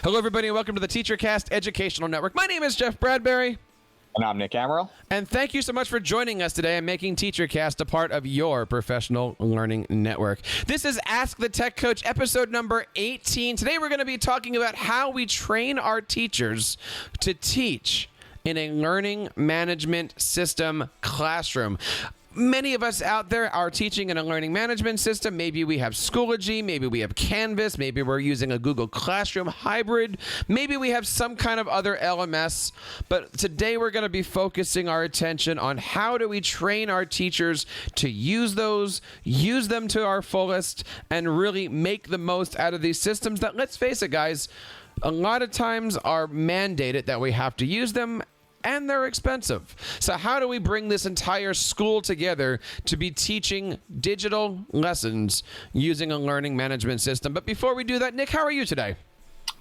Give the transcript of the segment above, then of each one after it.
Hello, everybody, and welcome to the TeacherCast Educational Network. My name is Jeff Bradbury. And I'm Nick Amaral. And thank you so much for joining us today and making TeacherCast a part of your professional learning network. This is Ask the Tech Coach, episode number 18. Today we're going to be talking about how we train our teachers to teach in a learning management system classroom. Many of us out there are teaching in a learning management system. Maybe we have Schoology, maybe we have Canvas, maybe we're using a Google Classroom hybrid, maybe we have some kind of other LMS. But today we're going to be focusing our attention on how do we train our teachers to use those, use them to our fullest, and really make the most out of these systems that, let's face it, guys, a lot of times are mandated that we have to use them, and they're expensive. So how do we bring this entire school together to be teaching digital lessons using a learning management system? But before we do that, Nick, how are you today?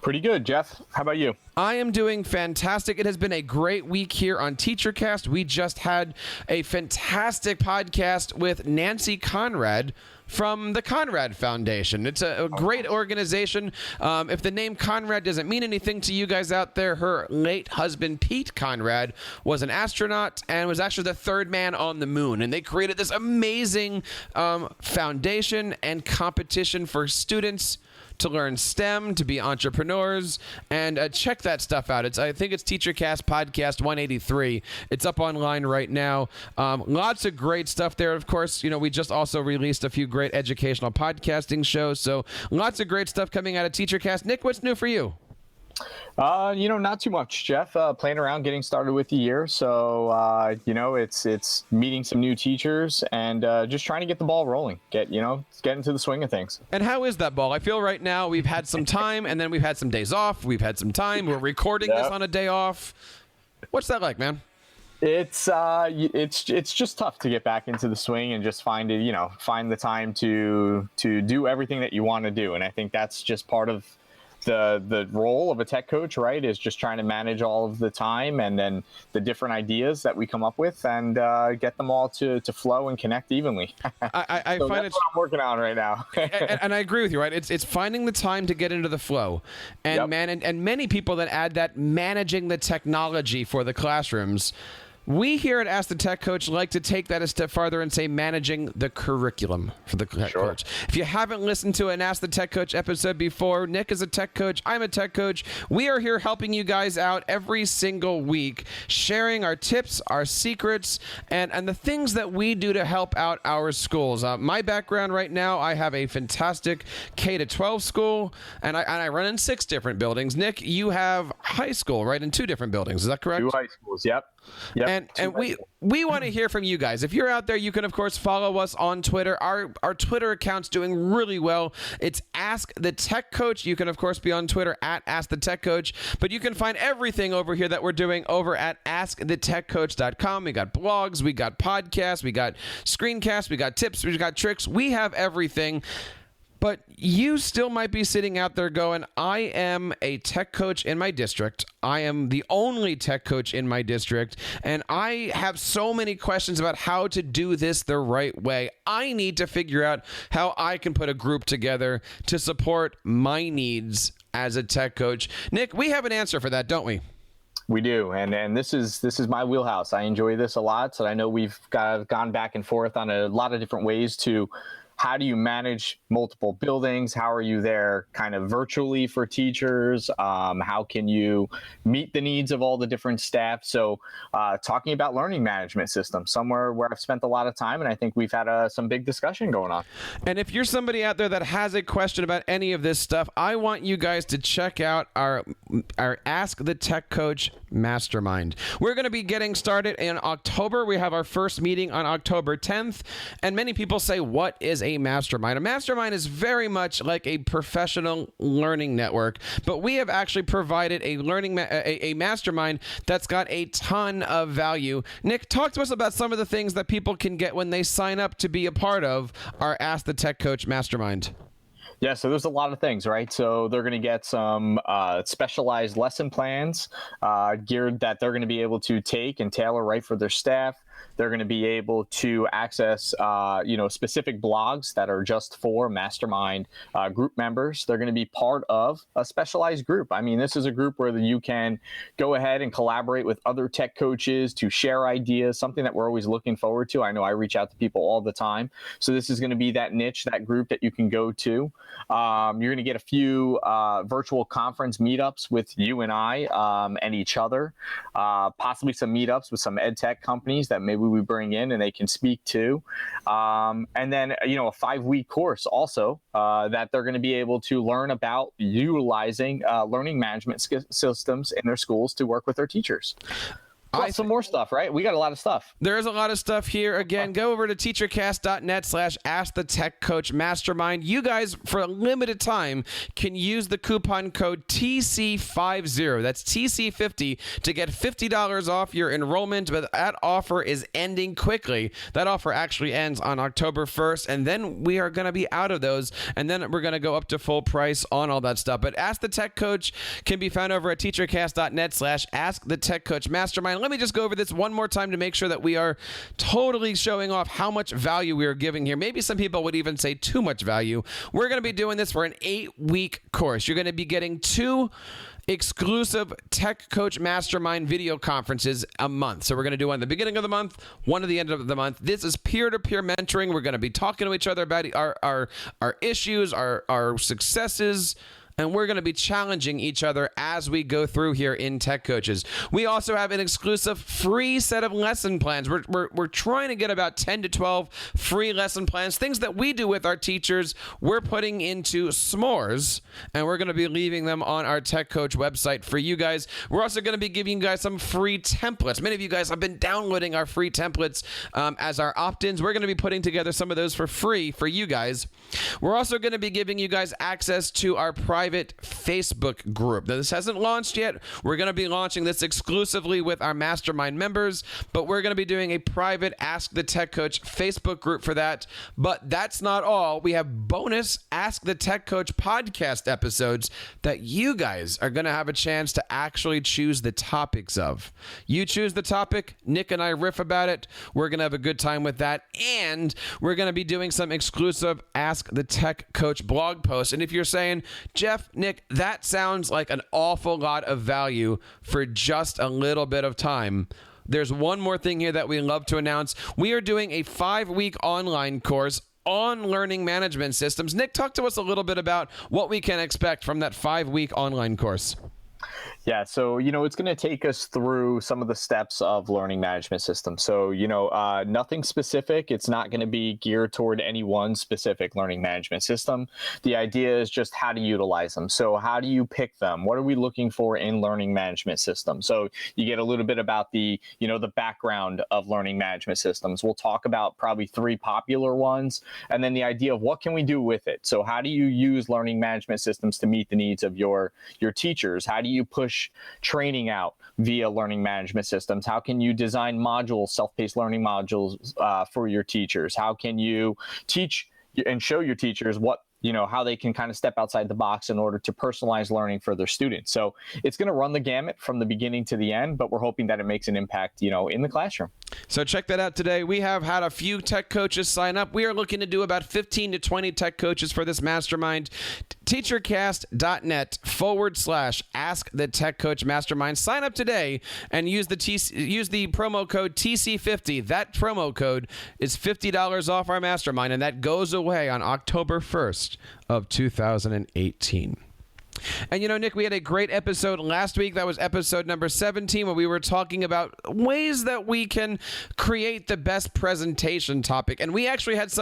Pretty good, Jeff. How about you? I am doing fantastic. It has been a great week here on TeacherCast. We just had a fantastic podcast with Nancy Conrad from the Conrad Foundation. It's a great organization. If the name Conrad doesn't mean anything to you guys out there, her late husband, Pete Conrad, was an astronaut and was actually the third man on the moon. And they created this amazing foundation and competition for students to learn STEM, to be entrepreneurs, and check that stuff out. I think it's TeacherCast Podcast 183. It's up online right now. Lots of great stuff there. Of course, you know, we just also released a few great educational podcasting shows, so lots of great stuff coming out of TeacherCast. Nick, what's new for you? Not too much, Jeff. Playing around, getting started with the year. So, it's meeting some new teachers and just trying to get the ball rolling, get into the swing of things. And how is that ball? I feel right now we've had some time and then we've had some days off. We've had some time. We're recording this on a day off. What's that like, man? It's just tough to get back into the swing and just find the time to do everything that you want to do. And I think that's just part of the role of a tech coach, right, is just trying to manage all of the time and then the different ideas that we come up with and get them all to flow and connect evenly. I so find that's what I'm working on right now. and I agree with you, right? It's finding the time to get into the flow. And and many people that add that managing the technology for the classrooms. We here at Ask the Tech Coach like to take that a step farther and say managing the curriculum for the tech coach. If you haven't listened to an Ask the Tech Coach episode before, Nick is a tech coach. I'm a tech coach. We are here helping you guys out every single week, sharing our tips, our secrets, and the things that we do to help out our schools. My background right now, I have a fantastic K-12 school, and I run in 6 different buildings. Nick, you have high school, right, in 2 different buildings. Is that correct? 2 high schools, yep. And we want to hear from you guys. If you're out there, you can, of course, follow us on Twitter. Our Twitter account's doing really well. It's Ask the Tech Coach. You can, of course, be on Twitter at Ask the Tech Coach. But you can find everything over here that we're doing over at AskTheTechCoach.com. We got blogs, we got podcasts, we got screencasts, we got tips, we got tricks. We have everything. But you still might be sitting out there going, I am a tech coach in my district. I am the only tech coach in my district. And I have so many questions about how to do this the right way. I need to figure out how I can put a group together to support my needs as a tech coach. Nick, we have an answer for that, don't we? We do, and this is my wheelhouse. I enjoy this a lot. So I know we've gone back and forth on a lot of different ways to how do you manage multiple buildings? How are you there kind of virtually for teachers? How can you meet the needs of all the different staff? So talking about learning management systems, somewhere where I've spent a lot of time, and I think we've had some big discussion going on. And if you're somebody out there that has a question about any of this stuff, I want you guys to check out our Ask the Tech Coach Mastermind. We're going to be getting started in October. We have our first meeting on October 10th. And many people say, what is a mastermind? A mastermind is very much like a professional learning network, but we have actually provided a mastermind that's got a ton of value. Nick, talk to us about some of the things that people can get when they sign up to be a part of our Ask the Tech Coach Mastermind. Yeah, so there's a lot of things, right? So they're going to get some specialized lesson plans geared that they're going to be able to take and tailor right for their staff. They're going to be able to access, specific blogs that are just for mastermind group members. They're going to be part of a specialized group. I mean, this is a group where you can go ahead and collaborate with other tech coaches to share ideas, something that we're always looking forward to. I know I reach out to people all the time. So this is going to be that niche, that group that you can go to. You're going to get a few virtual conference meetups with you and I and each other, possibly some meetups with some EdTech companies that maybe we bring in and they can speak to. And then, a 5-week course also that they're going to be able to learn about utilizing learning management systems in their schools to work with their teachers. Plus some more stuff, right? We got a lot of stuff. There's a lot of stuff here. Again, go over to teachercast.net/AskTheTechCoachMastermind. You guys, for a limited time, can use the coupon code TC50. That's TC50 to get $50 off your enrollment. But that offer is ending quickly. That offer actually ends on October 1st. And then we are going to be out of those. And then we're going to go up to full price on all that stuff. But Ask the Tech Coach can be found over at teachercast.net/AskTheTechCoachMastermind. Let me just go over this one more time to make sure that we are totally showing off how much value we are giving here. Maybe some people would even say too much value. We're going to be doing this for an 8-week course. You're going to be getting 2 exclusive Tech Coach Mastermind video conferences a month. So we're going to do one at the beginning of the month, one at the end of the month. This is peer-to-peer mentoring. We're going to be talking to each other about our issues, our successes, and we're going to be challenging each other as we go through here in Tech Coaches. We also have an exclusive free set of lesson plans. We're trying to get about 10 to 12 free lesson plans, things that we do with our teachers. We're putting into s'mores, and we're going to be leaving them on our Tech Coach website for you guys. We're also going to be giving you guys some free templates. Many of you guys have been downloading our free templates as our opt-ins. We're going to be putting together some of those for free for you guys. We're also going to be giving you guys access to our private Facebook group. Now, this hasn't launched yet. We're going to be launching this exclusively with our mastermind members, but we're going to be doing a private Ask the Tech Coach Facebook group for that. But that's not all. We have bonus Ask the Tech Coach podcast episodes that you guys are going to have a chance to actually choose the topics of. You choose the topic, Nick and I riff about it. We're going to have a good time with that. And we're going to be doing some exclusive Ask the Tech Coach blog posts. And if you're saying, Jeff, Nick, that sounds like an awful lot of value for just a little bit of time, there's one more thing here that we love to announce. We are doing a 5-week online course on learning management systems. Nick, talk to us a little bit about what we can expect from that 5-week online course. Yeah, so, it's going to take us through some of the steps of learning management systems. So, nothing specific. It's not going to be geared toward any one specific learning management system. The idea is just how to utilize them. So how do you pick them? What are we looking for in learning management systems? So you get a little bit about the background of learning management systems. We'll talk about probably 3 popular ones, and then the idea of what can we do with it? So how do you use learning management systems to meet the needs of your teachers? How do you push training out via learning management systems? How can you design modules, self-paced learning modules for your teachers? How can you teach and show your teachers how they can kind of step outside the box in order to personalize learning for their students? So it's going to run the gamut from the beginning to the end, but we're hoping that it makes an impact, in the classroom. So check that out today. We have had a few tech coaches sign up. We are looking to do about 15 to 20 tech coaches for this mastermind. TeacherCast.net/Ask the Tech Coach Mastermind. Sign up today and use the promo code TC50. That promo code is $50 off our mastermind, and that goes away on October 1st of 2018. And Nick, we had a great episode last week. That was episode number 17, where we were talking about ways that we can create the best presentation topic. And we actually had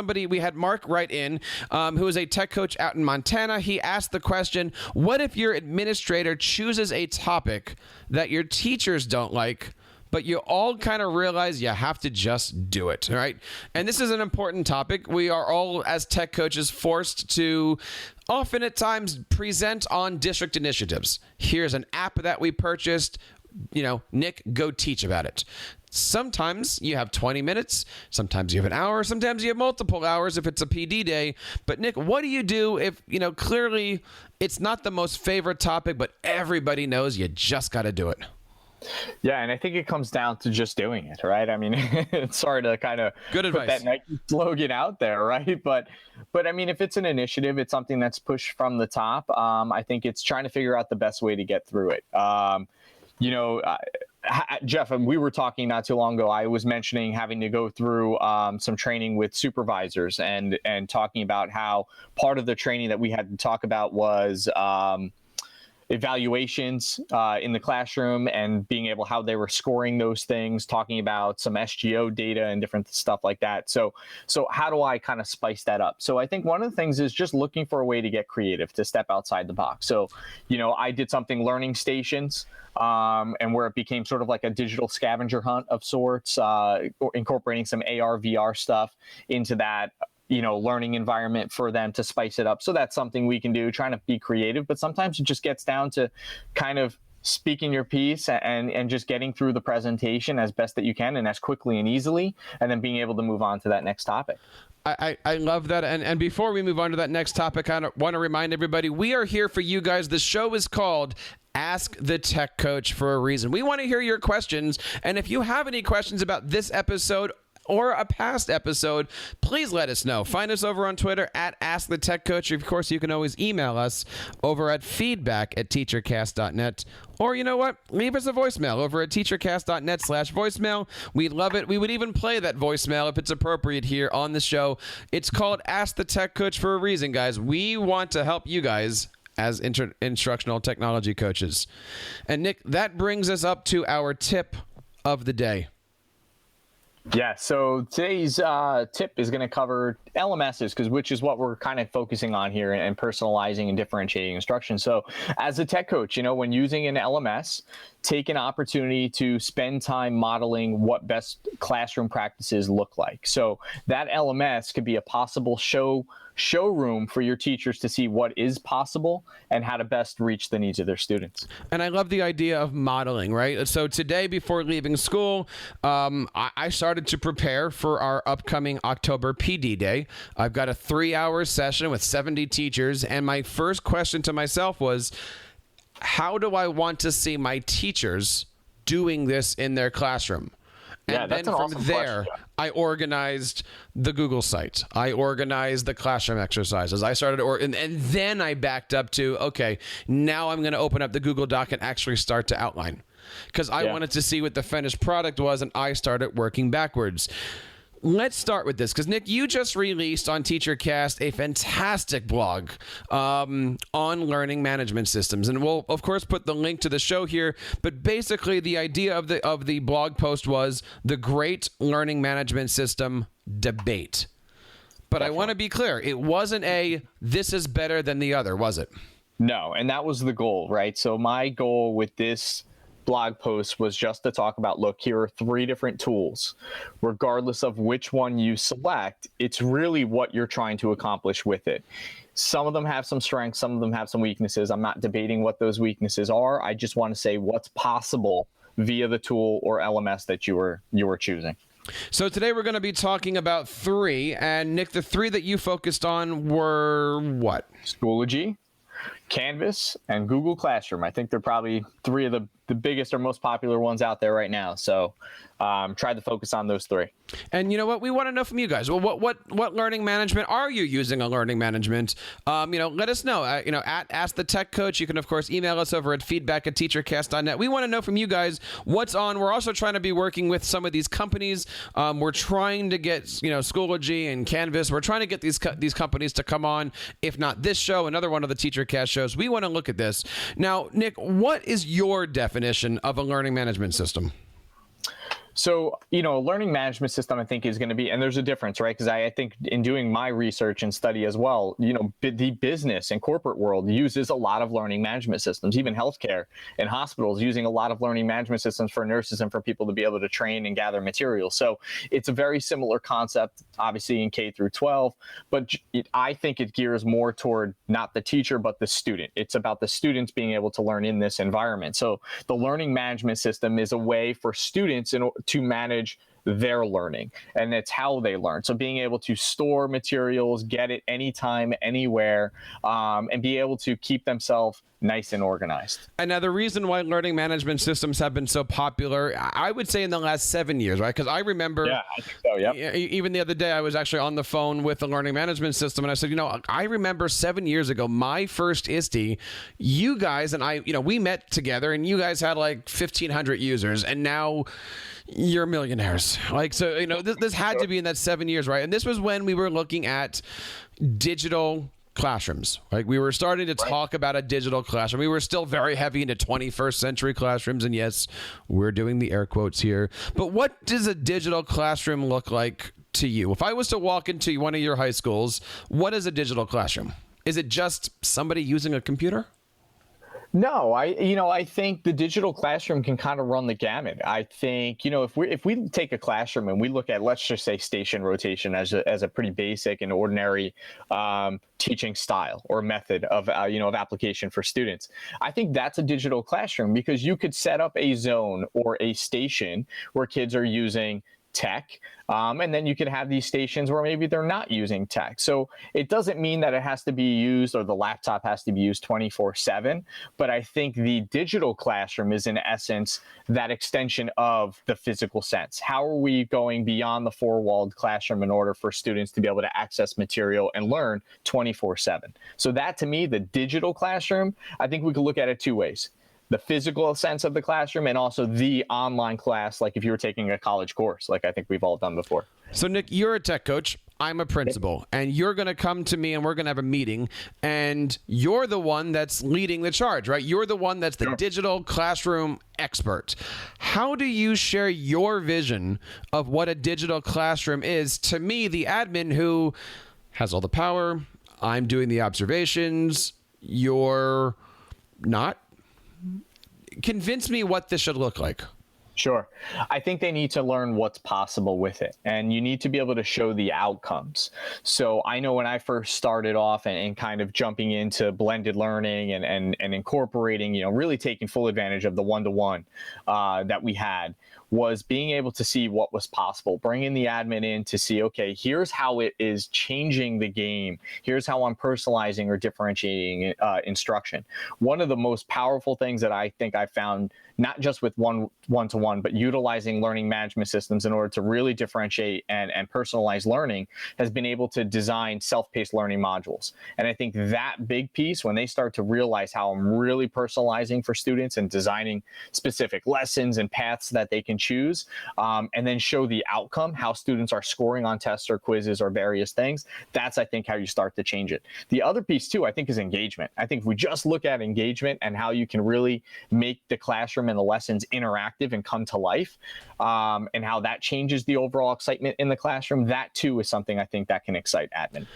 Mark write in, who is a tech coach out in Montana. He asked the question, what if your administrator chooses a topic that your teachers don't like, but you all kind of realize you have to just do it, right? And this is an important topic. We are all, as tech coaches, forced to often at times present on district initiatives. Here's an app that we purchased. Nick, go teach about it. Sometimes you have 20 minutes. Sometimes you have an hour. Sometimes you have multiple hours if it's a PD day. But Nick, what do you do if, clearly it's not the most favorite topic, but everybody knows you just got to do it? Yeah, and I think it comes down to just doing it, right? I mean, it's sorry to kind of Good put advice. that Nike slogan out there, right? But I mean, if it's an initiative, it's something that's pushed from the top. I think it's trying to figure out the best way to get through it. You know, Jeff, we were talking not too long ago. I was mentioning having to go through some training with supervisors and talking about how part of the training that we had to talk about was evaluations in the classroom and being able how they were scoring those things, talking about some SGO data and different stuff like that. So how do I kind of spice that up? So I think one of the things is just looking for a way to get creative, to step outside the box. So, you know, I did something learning stations, and where it became sort of like a digital scavenger hunt of sorts, incorporating some AR, VR stuff into that, you know, learning environment for them to spice it up. So that's something we can do, trying to be creative. But sometimes it just gets down to kind of speaking your piece and just getting through the presentation as best that you can and as quickly and easily, and then being able to move on to that next topic. I love that. And before we move on to that next topic, I want to remind everybody, we are here for you guys. The show is called Ask the Tech Coach for a reason. We want to hear your questions. And if you have any questions about this episode or a past episode, please let us know. Find us over on Twitter at Ask the Tech Coach. Of course, you can always email us over at feedback@teachercast.net. Or you know what? Leave us a voicemail over at teachercast.net/voicemail. We'd love it. We would even play that voicemail if it's appropriate here on the show. It's called Ask the Tech Coach for a reason, guys. We want to help you guys as instructional technology coaches. And Nick, that brings us up to our tip of the day. Yeah, so today's tip is going to cover LMSs, which is what we're kind of focusing on here, and personalizing and differentiating instruction. So as a tech coach, you know, when using an LMS, take an opportunity to spend time modeling what best classroom practices look like. So that LMS could be a possible showroom for your teachers to see what is possible and how to best reach the needs of their students. And I love the idea of modeling, right? So today, before leaving school, I started to prepare for our upcoming October PD Day. I've got a 3-hour session with 70 teachers, and my first question to myself was, how do I want to see my teachers doing this in their classroom? And then from there, I organized the Google site. I organized the classroom exercises. I started, and then I backed up to, okay, now I'm going to open up the Google Doc and actually start to outline. Because I wanted to see what the finished product was, and I started working backwards. Let's start with this, because Nick, you just released on TeacherCast a fantastic blog on learning management systems, and we'll of course put the link to the show here. But basically, the idea of the blog post was the great learning management system debate. But I want to be clear, it wasn't this is better than the other, was it? No, and that was the goal, right? So my goal with this blog post was just to talk about, look, here are 3 different tools. Regardless of which one you select, it's really what you're trying to accomplish with it. Some of them have some strengths, some of them have some weaknesses. I'm not debating what those weaknesses are. I just want to say what's possible via the tool or LMS that you were choosing. So today we're going to be talking about 3, and Nick, the 3 that you focused on were what? Schoology, Canvas, and Google Classroom. I think they're probably 3 of the biggest or most popular ones out there right now. So try to focus on those 3. And you know what? We want to know from you guys. Well, what learning management are you using on learning management? Let us know. At Ask the Tech Coach. You can, of course, email us over at feedback@teachercast.net. We want to know from you guys what's on. We're also trying to be working with some of these companies. We're trying to get, Schoology and Canvas. We're trying to get these companies to come on, if not this show, another one of the TeacherCast shows. We want to look at this. Now, Nick, what is your definition of a learning management system? So, a learning management system, I think, is going to be, and there's a difference, right? Because I think in doing my research and study as well, the business and corporate world uses a lot of learning management systems, even healthcare and hospitals using a lot of learning management systems for nurses and for people to be able to train and gather materials. So it's a very similar concept, obviously in K through 12, but I think it gears more toward not the teacher, but the student. It's about the students being able to learn in this environment. So the learning management system is a way for students to manage their learning, and it's how they learn. So being able to store materials, get it anytime, anywhere, and be able to keep themselves nice and organized. And now the reason why learning management systems have been so popular, I would say in the last 7 years, right? Because I remember, Yeah, I think so. Yep. even the other day, I was actually on the phone with the learning management system, and I said, I remember 7 years ago, my first ISTE, you guys and I, we met together, and you guys had like 1,500 users, and now you're millionaires. Like, so, this had to be in that 7 years, right? And this was when we were looking at digital classrooms. Like, we were starting to talk about a digital classroom. We were still very heavy into 21st century classrooms, and yes, we're doing the air quotes here. But what does a digital classroom look like to you? If I was to walk into one of your high schools, what is a digital classroom? Is it just somebody using a computer? No, I think the digital classroom can kind of run the gamut. I think, if we take a classroom and we look at, let's just say, station rotation as a pretty basic and ordinary teaching style or method of application for students, I think that's a digital classroom, because you could set up a zone or a station where kids are using tech, and then you could have these stations where maybe they're not using tech. So it doesn't mean that it has to be used, or the laptop has to be used 24/7, but I think the digital classroom is in essence that extension of the physical sense. How are we going beyond the four-walled classroom in order for students to be able to access material and learn 24/7? So that, to me, the digital classroom, I think we could look at it two ways: the physical sense of the classroom, and also the online class, like if you were taking a college course, like I think we've all done before. So, Nick, you're a tech coach. I'm a principal, and you're going to come to me and we're going to have a meeting, and you're the one that's leading the charge, right? You're the one that's the digital classroom expert. How do you share your vision of what a digital classroom is to me, the admin who has all the power? I'm doing the observations. You're not. Convince me what this should look like. Sure. I think they need to learn what's possible with it, and you need to be able to show the outcomes. So I know when I first started off and kind of jumping into blended learning and incorporating, really taking full advantage of the one-to-one that we had, was being able to see what was possible, bringing the admin in to see, okay, here's how it is changing the game. Here's how I'm personalizing or differentiating instruction. One of the most powerful things that I think I found, not just with one-to-one, but utilizing learning management systems in order to really differentiate and personalize learning, has been able to design self-paced learning modules. And I think that big piece, when they start to realize how I'm really personalizing for students and designing specific lessons and paths that they can choose, and then show the outcome, how students are scoring on tests or quizzes or various things, that's, I think, how you start to change it. The other piece, too, I think, is engagement. I think if we just look at engagement and how you can really make the classroom and the lessons interactive and come to life, and how that changes the overall excitement in the classroom, that, too, is something I think that can excite admin.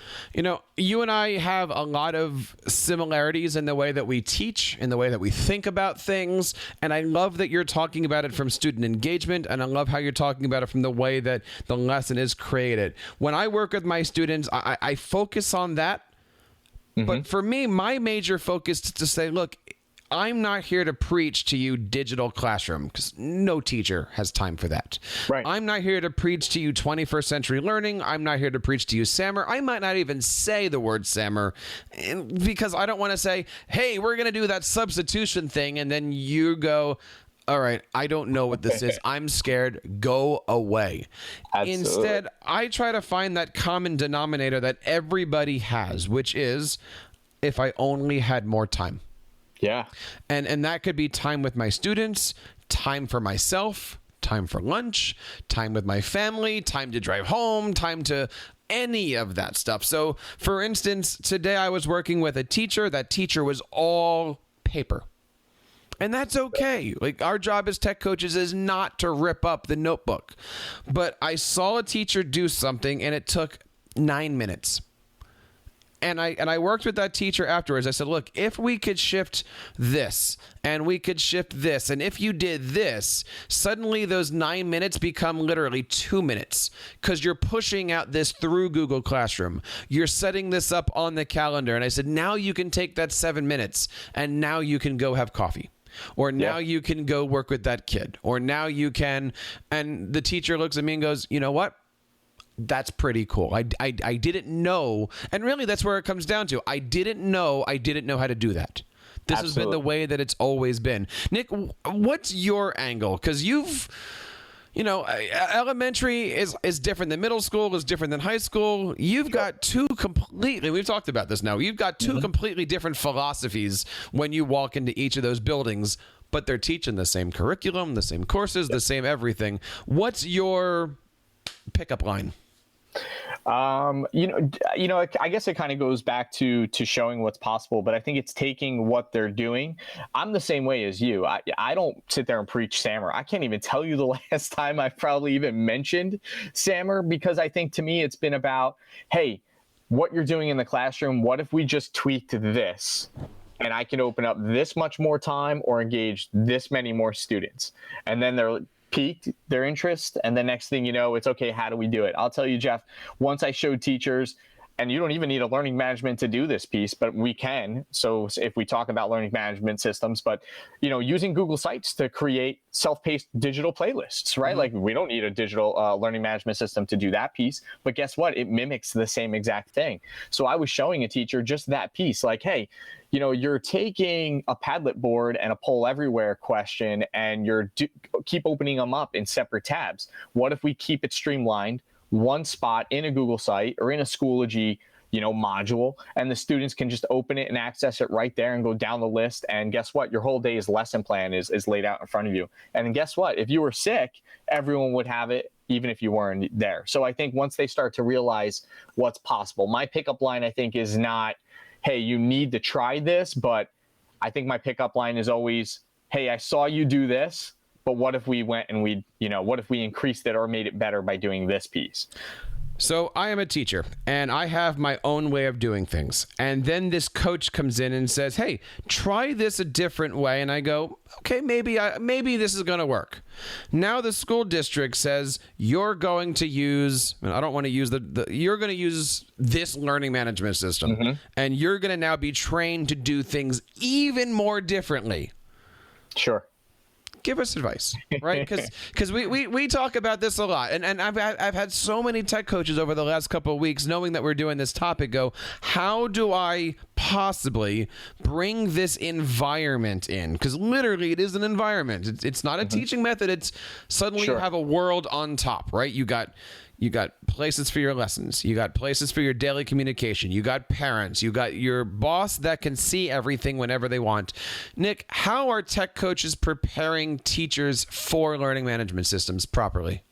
You and I have a lot of similarities in the way that we teach, in the way that we think about things, and I love that you're talking about it from student engagement, and I love how you're talking about it from the way that the lesson is created. When I work with my students, I focus on that, but for me, my major focus is to say, look, I'm not here to preach to you digital classroom, because no teacher has time for that. Right. I'm not here to preach to you 21st century learning. I'm not here to preach to you SAMR. I might not even say the word SAMR, because I don't want to say, hey, we're going to do that substitution thing, and then you go, all right, I don't know what this is. I'm scared. Go away. Absolutely. Instead, I try to find that common denominator that everybody has, which is, if I only had more time. Yeah. And that could be time with my students, time for myself, time for lunch, time with my family, time to drive home, time to any of that stuff. So, for instance, today I was working with a teacher. That teacher was all paper. And that's okay. Like, our job as tech coaches is not to rip up the notebook. But I saw a teacher do something, and it took 9 minutes. And I worked with that teacher afterwards. I said, look, if we could shift this, and we could shift this, and if you did this, suddenly those 9 minutes become literally 2 minutes, because you're pushing out this through Google Classroom. You're setting this up on the calendar. And I said, now you can take that 7 minutes, and now you can go have coffee. Or now you can go work with that kid. Or now you can, and the teacher looks at me and goes, you know what? That's pretty cool. I didn't know. And really, that's where it comes down to. I didn't know how to do that. This has been the way that it's always been. Nick, what's your angle? Because elementary is different than middle school, is different than high school. You've got two completely, we've talked about this now, you've got two completely different philosophies when you walk into each of those buildings, but they're teaching the same curriculum, the same courses, the same everything. What's your pickup line? I guess it kind of goes back to showing what's possible, but I think it's taking what they're doing. I'm the same way as you. I don't sit there and preach SAMR. I can't even tell you the last time I've probably even mentioned SAMR, because I think to me it's been about, hey, what you're doing in the classroom, what if we just tweaked this? And I can open up this much more time or engage this many more students. And then they're piqued their interest, and the next thing you know, it's okay, how do we do it? I'll tell you, Jeff, once I showed teachers, and you don't even need a learning management to do this piece, but we can. So if we talk about learning management systems, but using Google Sites to create self-paced digital playlists, right? Like we don't need a digital learning management system to do that piece, but guess what? It mimics the same exact thing. So I was showing a teacher just that piece, like, hey, you're taking a Padlet board and a poll everywhere question, and keep opening them up in separate tabs. What if we keep it streamlined, one spot in a Google site or in a Schoology, module, and the students can just open it and access it right there and go down the list. And guess what? Your whole day's lesson plan is laid out in front of you. And then guess what? If you were sick, everyone would have it, even if you weren't there. So I think once they start to realize what's possible, my pickup line, I think, is not, hey, you need to try this, but I think my pickup line is always, hey, I saw you do this, but what if we went and what if we increased it or made it better by doing this piece? So I am a teacher, and I have my own way of doing things. And then this coach comes in and says, hey, try this a different way. And I go, okay, maybe this is going to work. Now the school district says you're going to use, I don't want to use you're going to use this learning management system. And you're going to now be trained to do things even more differently. Sure. Give us advice, right? Because we talk about this a lot, and I've had so many tech coaches over the last couple of weeks, knowing that we're doing this topic, go, how do I possibly bring this environment in? Because literally, it is an environment. It's not a teaching method. It's suddenly you have a world on top, right? You got places for your lessons. You got places for your daily communication. You got parents. You got your boss that can see everything whenever they want. Nick, how are tech coaches preparing teachers for learning management systems properly?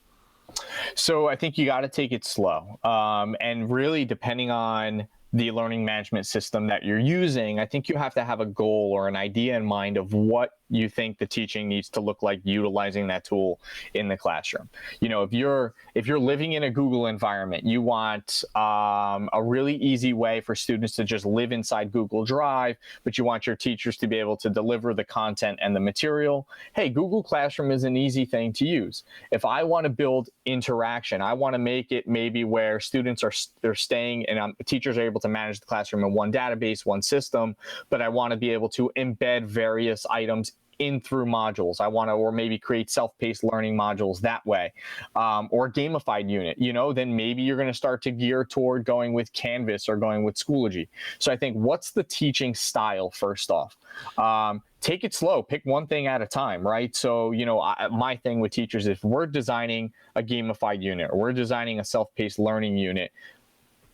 So I think you got to take it slow. And really, depending on the learning management system that you're using, I think you have to have a goal or an idea in mind of what you think the teaching needs to look like utilizing that tool in the classroom. If you're living in a Google environment, you want a really easy way for students to just live inside Google Drive, but you want your teachers to be able to deliver the content and the material. Hey, Google Classroom is an easy thing to use. If I want to build interaction, I want to make it maybe where students they're staying and teachers are able to manage the classroom in one database, one system, but I want to be able to embed various items in through modules. I want to, or maybe create self-paced learning modules that way, or a gamified unit, then maybe you're going to start to gear toward going with Canvas or going with Schoology. So I think, what's the teaching style first off? Take it slow, pick one thing at a time, right? So, my thing with teachers, if we're designing a gamified unit or we're designing a self-paced learning unit,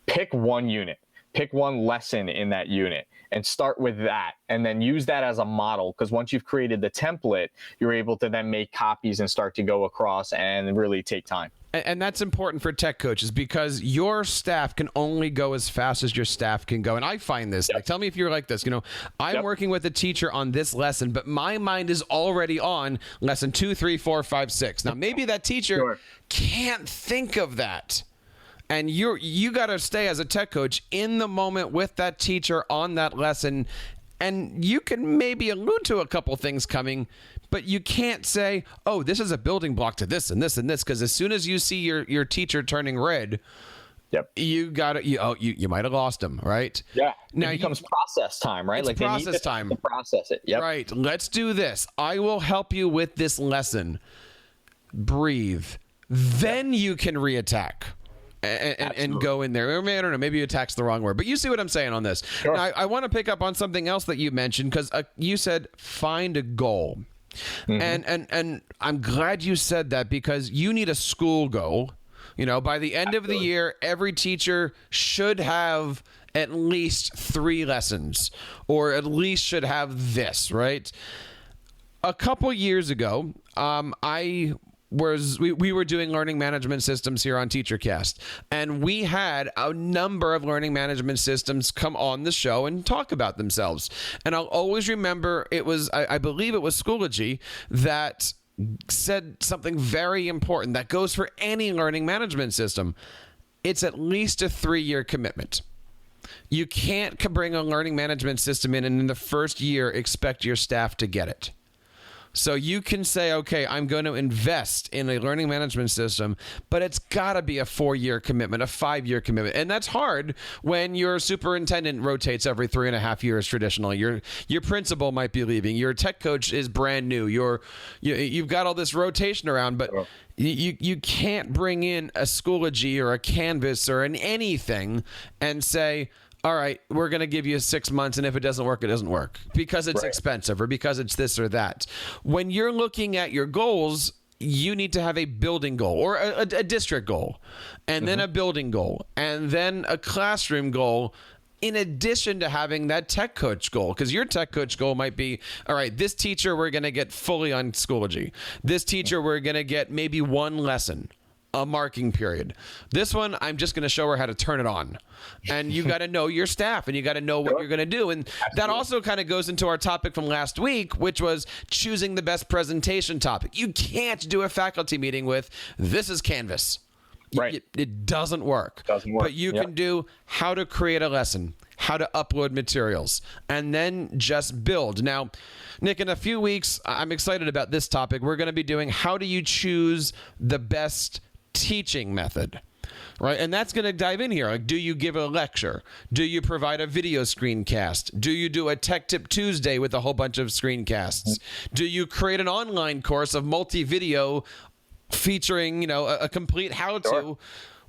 pick one unit. Pick one lesson in that unit and start with that, and then use that as a model, because once you've created the template, you're able to then make copies and start to go across and really take time. And that's important for tech coaches, because your staff can only go as fast as your staff can go. And I find this, like, tell me if you're like this, I'm working with a teacher on this lesson, but my mind is already on lesson 2, 3, 4, 5, 6. Now, maybe that teacher can't think of that. And you got to stay as a tech coach in the moment with that teacher on that lesson. And you can maybe allude to a couple things coming, but you can't say, oh, this is a building block to this and this and this, because as soon as you see your teacher turning red, Yep. You might have lost them, right? Yeah. Now it becomes process time, right? It's like process they need time to process it. Yep. Right. Let's do this. I will help you with this lesson. Breathe. Then you can reattack. And go in there. Or I don't know, maybe attack's the wrong word, but you see what I'm saying on this. Sure. Now, I want to pick up on something else that you mentioned, because you said find a goal. And I'm glad you said that, because you need a school goal. By the end of the year, every teacher should have at least 3 lessons, or at least should have this, right? A couple years ago, we were doing learning management systems here on TeacherCast, and we had a number of learning management systems come on the show and talk about themselves. And I'll always remember I believe it was Schoology that said something very important that goes for any learning management system. It's at least a 3-year commitment. You can't bring a learning management system in and in the first year expect your staff to get it. So you can say, okay, I'm going to invest in a learning management system, but it's got to be a 4-year commitment, a 5-year commitment. And that's hard when your superintendent rotates every 3.5 years traditionally. Your principal might be leaving. Your tech coach is brand new. You've got all this rotation around, but you can't bring in a Schoology or a Canvas or anything and say, all right, we're going to give you 6 months, and if it doesn't work, it doesn't work, because it's expensive or because it's this or that. When you're looking at your goals, you need to have a building goal, or a district goal, and then a building goal, and then a classroom goal, in addition to having that tech coach goal. Because your tech coach goal might be, all right, this teacher we're going to get fully on Schoology. This teacher we're going to get maybe 1 lesson, a marking period. This one, I'm just going to show her how to turn it on. And you got to know your staff, and you got to know what you're going to do. And that also kind of goes into our topic from last week, which was choosing the best presentation topic. You can't do a faculty meeting with, this is Canvas. Right. It doesn't work. But you can do how to create a lesson, how to upload materials, and then just build. Now, Nick, in a few weeks, I'm excited about this topic. We're going to be doing how do you choose the best teaching method, right? And that's going to dive in here. Like, do you give a lecture? Do you provide a video screencast? Do you do a Tech Tip Tuesday with a whole bunch of screencasts? Do you create an online course of multi-video featuring, a complete how-to? Sure.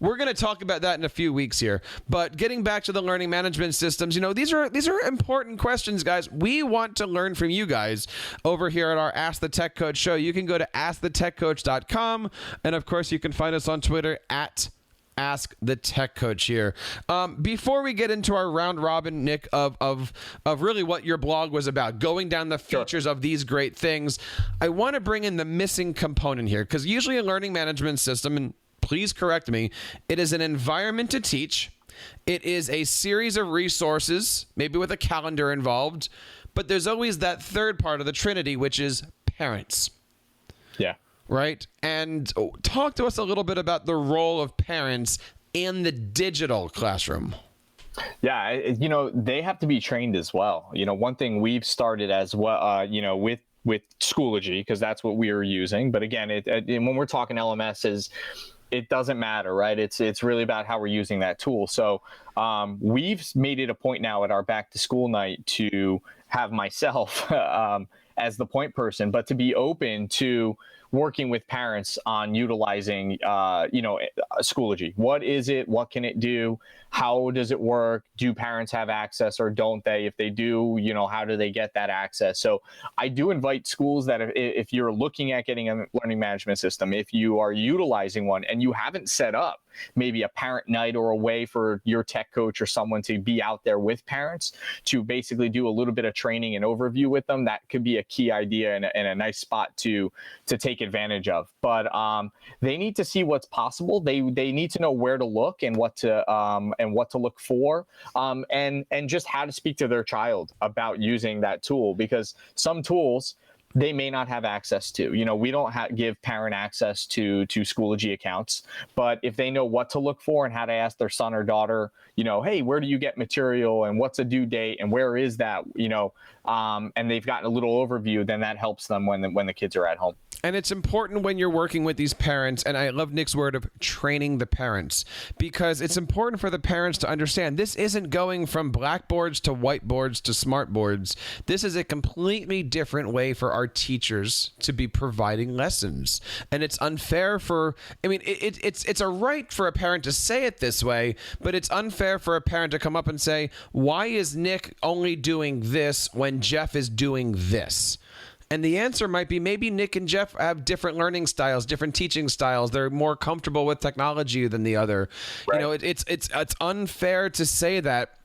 We're going to talk about that in a few weeks here. But getting back to the learning management systems, these are important questions, guys. We want to learn from you guys over here at our Ask the Tech Coach show. You can go to askthetechcoach.com. And, of course, you can find us on Twitter at Ask the Tech Coach here. Before we get into our round robin, Nick, of really what your blog was about, going down the features of these great things, I want to bring in the missing component here, because usually a learning management system, and please correct me, it is an environment to teach. It is a series of resources, maybe with a calendar involved, but there's always that third part of the Trinity, which is parents. Yeah. Right? And talk to us a little bit about the role of parents in the digital classroom. Yeah, they have to be trained as well. One thing we've started as well, with Schoology, because that's what we were using. But again, when we're talking LMSs, it doesn't matter, right? It's really about how we're using that tool. So we've made it a point now at our back to school night to have myself as the point person, but to be open to working with parents on utilizing, Schoology. What is it? What can it do? How does it work? Do parents have access or don't they? If they do, how do they get that access? So I do invite schools that if you're looking at getting a learning management system, if you are utilizing one and you haven't set up maybe a parent night or a way for your tech coach or someone to be out there with parents to basically do a little bit of training and overview with them, that could be a key idea and a nice spot to take advantage of. But they need to see what's possible. They need to know where to look and what to look for, and just how to speak to their child about using that tool, because some tools they may not have access to. We don't give parent access to Schoology accounts, but if they know what to look for and how to ask their son or daughter, hey, where do you get material and what's a due date and where is that, and they've gotten a little overview, then that helps them when the kids are at home. And it's important when you're working with these parents, and I love Nick's word of training the parents, because it's important for the parents to understand this isn't going from blackboards to whiteboards to smartboards. This is a completely different way for our teachers to be providing lessons. And it's unfair it's a right for a parent to say it this way, but it's unfair for a parent to come up and say, why is Nick only doing this when Jeff is doing this? And the answer might be maybe Nick and Jeff have different learning styles, different teaching styles. They're more comfortable with technology than the other. Right. You know, it's unfair to say that,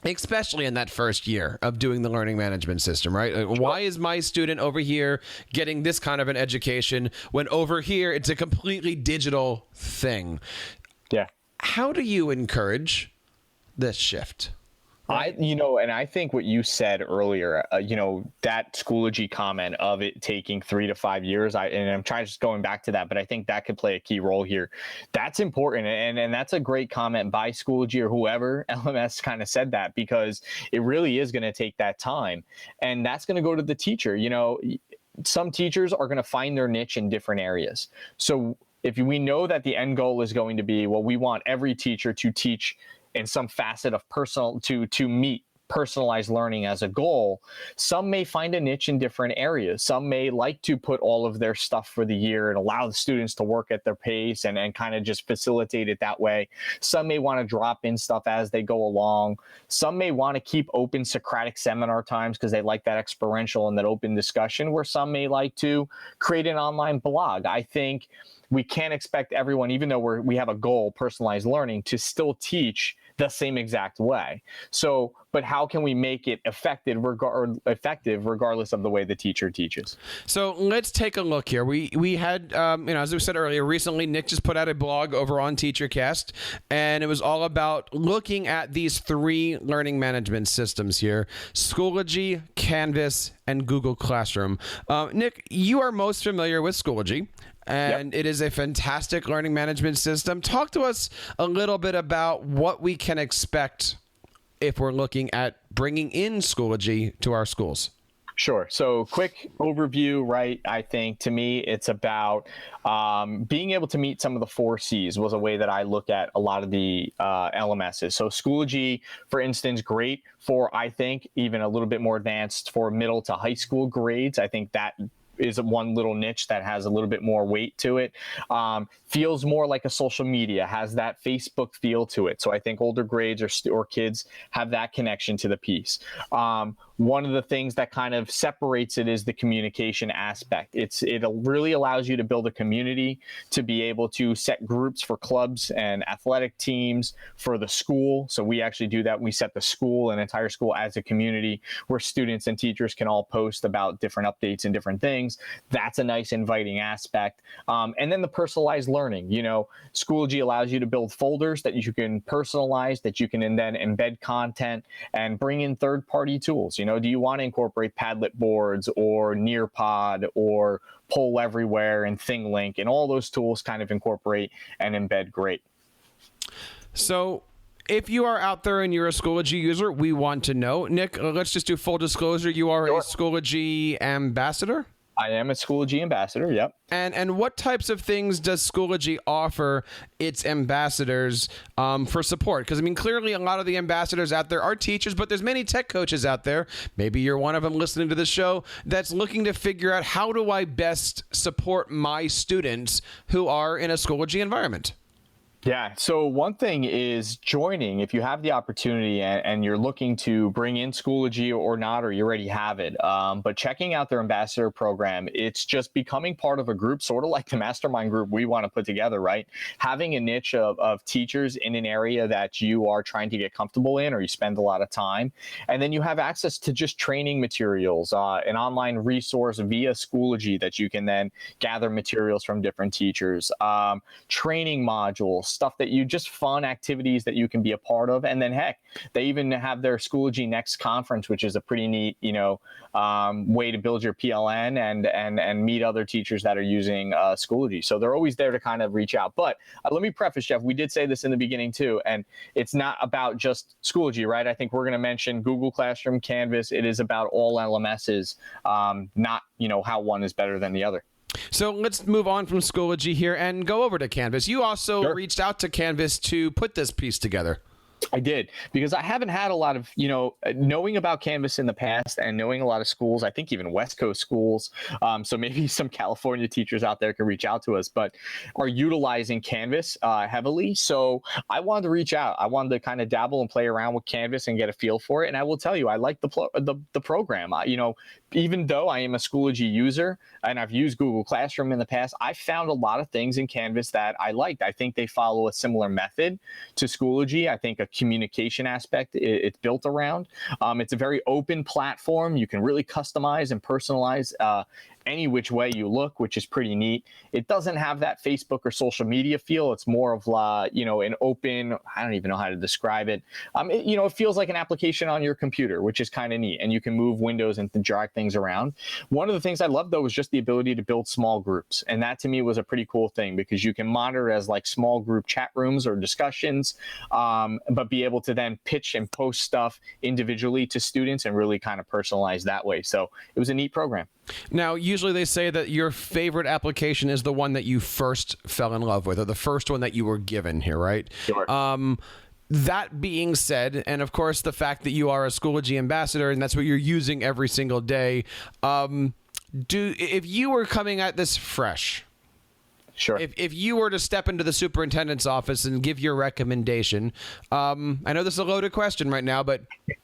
especially in that first year of doing the learning management system, right? Sure. Why is my student over here getting this kind of an education when over here it's a completely digital thing? Yeah. How do you encourage this shift? And I think what you said earlier, that Schoology comment of it taking 3 to 5 years, and I'm trying just going back to that, but I think that could play a key role here. That's important. And that's a great comment by Schoology or whoever LMS kind of said that, because it really is going to take that time. And that's going to go to the teacher. You know, some teachers are going to find their niche in different areas. So if we know that the end goal is going to be, well, we want every teacher to teach in some facet of to meet personalized learning as a goal, some may find a niche in different areas. Some may like to put all of their stuff for the year and allow the students to work at their pace and kind of just facilitate it that way. Some may want to drop in stuff as they go along. Some may want to keep open Socratic seminar times because they like that experiential and that open discussion, where some may like to create an online blog. I think we can't expect everyone, even though we have a goal, personalized learning, to still teach the same exact way. So, but how can we make it effective regardless of the way the teacher teaches? So let's take a look here. We had, as we said earlier, recently Nick just put out a blog over on TeacherCast, and it was all about looking at these 3 learning management systems here: Schoology, Canvas, and Google Classroom. Nick, you are most familiar with Schoology. And It is a fantastic learning management system. Talk to us a little bit about what we can expect if we're looking at bringing in Schoology to our schools. Sure. So quick overview, right? I think to me, it's about being able to meet some of the 4 C's was a way that I look at a lot of the LMSs. So Schoology, for instance, great for, I think, even a little bit more advanced for middle to high school grades. I think that is one little niche that has a little bit more weight to it. Feels more like a social media, has that Facebook feel to it. So I think older grades or kids have that connection to the piece. One of the things that kind of separates it is the communication aspect. It really allows you to build a community, to be able to set groups for clubs and athletic teams for the school. So we actually do that. We set the school, an entire school, as a community where students and teachers can all post about different updates and different things. That's a nice inviting aspect. And then the personalized learning. Schoology allows you to build folders that you can personalize, that you can then embed content and bring in third-party tools. Do you want to incorporate Padlet boards or Nearpod or Poll Everywhere and ThingLink, and all those tools kind of incorporate and embed great. So if you are out there and you're a Schoology user, we want to know. Nick, let's just do full disclosure. You are a Schoology ambassador? I am a Schoology ambassador, yep. And what types of things does Schoology offer its ambassadors for support? Because, clearly a lot of the ambassadors out there are teachers, but there's many tech coaches out there. Maybe you're one of them listening to the show that's looking to figure out, how do I best support my students who are in a Schoology environment? Yeah. So one thing is joining, if you have the opportunity and you're looking to bring in Schoology or not, or you already have it, but checking out their ambassador program, it's just becoming part of a group, sort of like the mastermind group we want to put together, right? Having a niche of teachers in an area that you are trying to get comfortable in, or you spend a lot of time. And then you have access to just training materials, an online resource via Schoology that you can then gather materials from different teachers, training modules, stuff that you just fun activities that you can be a part of. And then heck, they even have their Schoology Next conference, which is a pretty neat, way to build your PLN and meet other teachers that are using Schoology. So they're always there to kind of reach out. But let me preface, Jeff, we did say this in the beginning too, and it's not about just Schoology, right? I think we're going to mention Google Classroom, Canvas. It is about all LMSs, not, how one is better than the other. So let's move on from Schoology here and go over to Canvas. You also Sure. reached out to Canvas to put this piece together. I did, because I haven't had a lot of, knowing about Canvas in the past and knowing a lot of schools, I think even West Coast schools. So maybe some California teachers out there can reach out to us, but are utilizing Canvas heavily. So I wanted to reach out. I wanted to kind of dabble and play around with Canvas and get a feel for it. And I will tell you, I like the program. Even though I am a Schoology user and I've used Google Classroom in the past, I found a lot of things in Canvas that I liked. I think they follow a similar method to Schoology. I think a communication aspect it's built around. It's a very open platform. You can really customize and personalize any which way you look, which is pretty neat. It doesn't have that Facebook or social media feel. It's more of an open, I don't even know how to describe it. It feels like an application on your computer, which is kind of neat. And you can move windows and drag things around. One of the things I loved, though, was just the ability to build small groups. And that to me was a pretty cool thing, because you can monitor as like small group chat rooms or discussions, but be able to then pitch and post stuff individually to students and really kind of personalize that way. So it was a neat program. Now, usually they say that your favorite application is the one that you first fell in love with, or the first one that you were given here, right? Sure. That being said, and of course the fact that you are a Schoology ambassador and that's what you're using every single day, if you were coming at this fresh, sure. If you were to step into the superintendent's office and give your recommendation, I know this is a loaded question right now, but